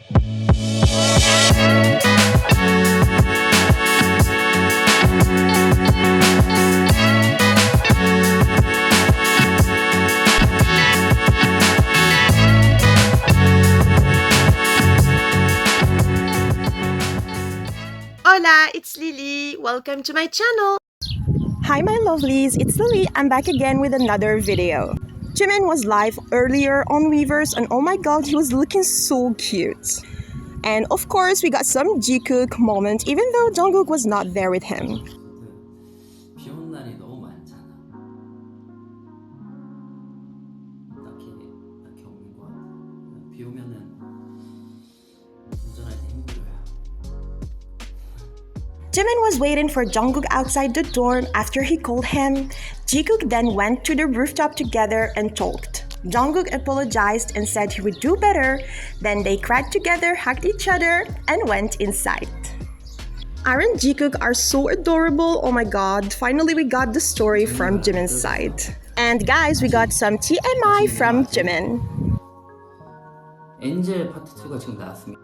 Hola, it's Lily. Welcome to my channel. Hi my lovelies, it's Lily. I'm back again with another video. Jimin was live earlier on Weverse and oh my god, he was looking so cute. And of course, we got some Jikook moment even though Jungkook was not there with him. 비 오는 날이 너무 많잖아. 딱히 없는 것 같아. 비 오면은 운전할 때 힘들어요. Jimin was waiting for Jungkook outside the dorm after he called him. Jikook then went to the rooftop together and talked. Jungkook apologized and said he would do better. Then they cried together, hugged each other, and went inside. Aaron and Jikook are so adorable. Oh my god, finally we got the story from Jimin's side. And guys, we got some TMI from Jimin. 엔젤 파트 2가 지금 나왔습니다.